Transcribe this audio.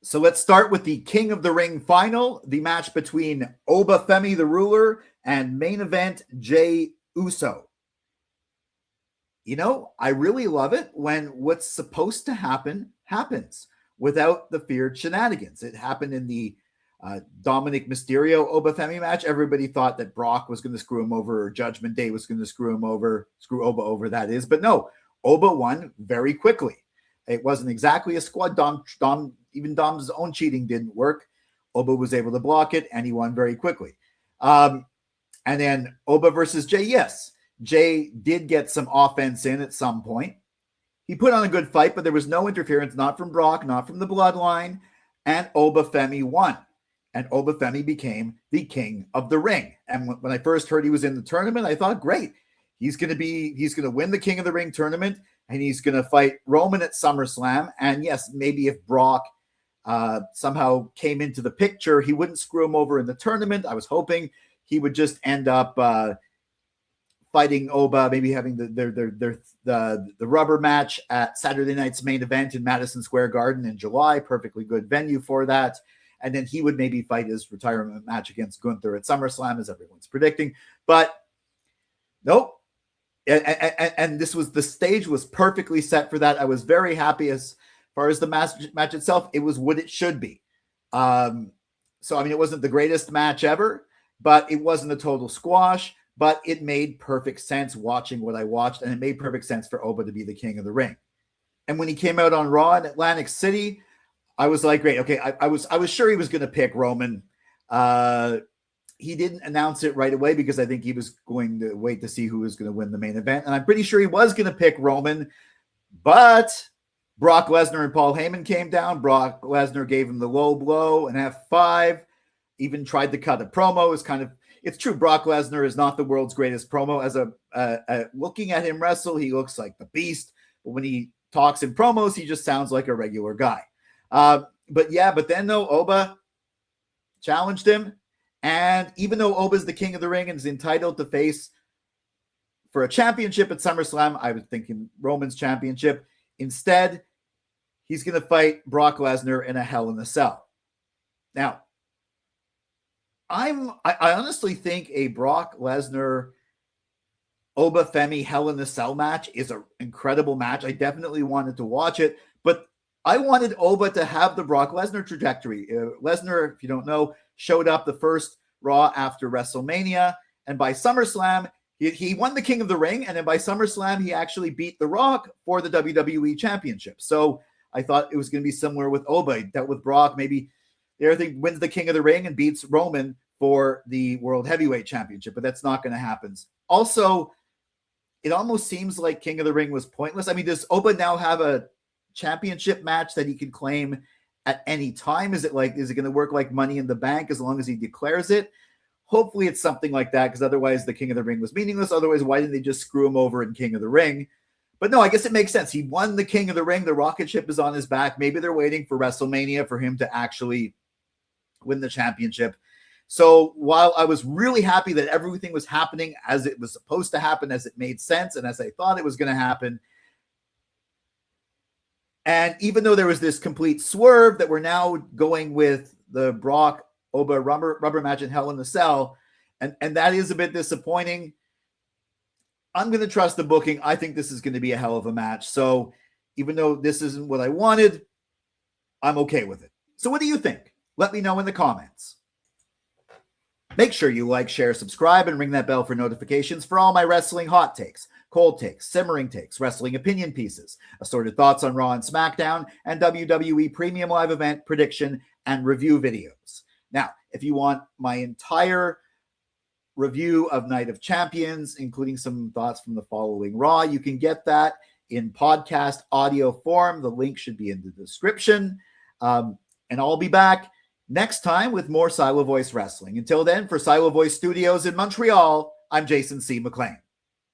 So let's start with the King of the Ring final, the match between Oba Femi, the ruler, and main event Jey Uso. You know, I really love it when what's supposed to happen happens without the feared shenanigans. It happened in the Dominic Mysterio Oba Femi match. Everybody thought that Brock was going to screw him over, or Judgment Day was going to screw Oba over, that is. But no, Oba won very quickly. It wasn't exactly a squad. Even Dom's own cheating didn't work. Oba was able to block it, and he won very quickly. And then Oba versus Jey, yes. Jey did get some offense in at some point. He put on a good fight, but there was no interference, not from Brock, not from the bloodline, and Oba Femi won. And Oba Femi became the King of the Ring. And when I first heard he was in the tournament, I thought, great. He's going to win the King of the Ring tournament, and he's going to fight Roman at SummerSlam. And yes, maybe if Brock somehow came into the picture, he wouldn't screw him over in the tournament. I was hoping he would just end up fighting Oba, maybe having the rubber match at Saturday night's main event in Madison Square Garden in July. Perfectly good venue for that. And then he would maybe fight his retirement match against Gunther at SummerSlam, as everyone's predicting. But nope. And the stage was perfectly set for that. I was very happy as far as the match itself. It was what it should be. So, I mean, it wasn't the greatest match ever, but it wasn't a total squash. But it made perfect sense watching what I watched, and it made perfect sense for Oba to be the King of the Ring. And when he came out on Raw in Atlantic City, I was like, great, okay. I was sure he was going to pick Roman. He didn't announce it right away because I think he was going to wait to see who was going to win the main event. And I'm pretty sure he was going to pick Roman, but Brock Lesnar and Paul Heyman came down. Brock Lesnar gave him the low blow, an F5, even tried to cut a promo. It's true, Brock Lesnar is not the world's greatest promo. As looking at him wrestle, he looks like the beast. But when he talks in promos, he just sounds like a regular guy. But then though, Oba challenged him. And even though Oba's the King of the Ring and is entitled to face for a championship at SummerSlam, I was thinking Roman's championship. Instead, he's going to fight Brock Lesnar in a Hell in a Cell. Now, I honestly think a Brock Lesnar Oba Femi Hell in a Cell match is an incredible match. I definitely wanted to watch it, but I wanted Oba to have the Brock Lesnar trajectory. Lesnar, if you don't know, showed up the first Raw after WrestleMania, and by SummerSlam, he won the King of the Ring, and then by SummerSlam, he actually beat The Rock for the WWE Championship. So I thought it was going to be similar with Oba. He dealt with Brock, maybe everything wins the King of the Ring and beats Roman for the World Heavyweight Championship, but that's not going to happen. Also, it almost seems like King of the Ring was pointless. I mean, does Oba now have a championship match that he can claim at any time? Is it going to work like Money in the Bank as long as he declares it? Hopefully it's something like that, because otherwise the King of the Ring was meaningless. Otherwise, why didn't they just screw him over in King of the Ring? But no, I guess it makes sense. He won the King of the Ring. The rocket ship is on his back. Maybe they're waiting for WrestleMania for him to actually win the championship. So while I was really happy that everything was happening as it was supposed to happen, as it made sense, and as I thought it was going to happen, and even though there was this complete swerve that we're now going with the Brock Oba rubber match in Hell in a Cell, and that is a bit disappointing, I'm going to trust the booking. I think this is going to be a hell of a match. So even though this isn't what I wanted, I'm okay with it. So what do you think? Let me know in the comments. Make sure you like, share, subscribe, and ring that bell for notifications for all my wrestling hot takes, cold takes, simmering takes, wrestling opinion pieces, assorted thoughts on Raw and SmackDown, and WWE Premium Live Event prediction and review videos. Now, if you want my entire review of Night of Champions, including some thoughts from the following Raw, you can get that in podcast audio form. The link should be in the description. And I'll be back next time with more Silo Voice Wrestling. Until then, for Silo Voice Studios in Montreal, I'm Jason C. McLean.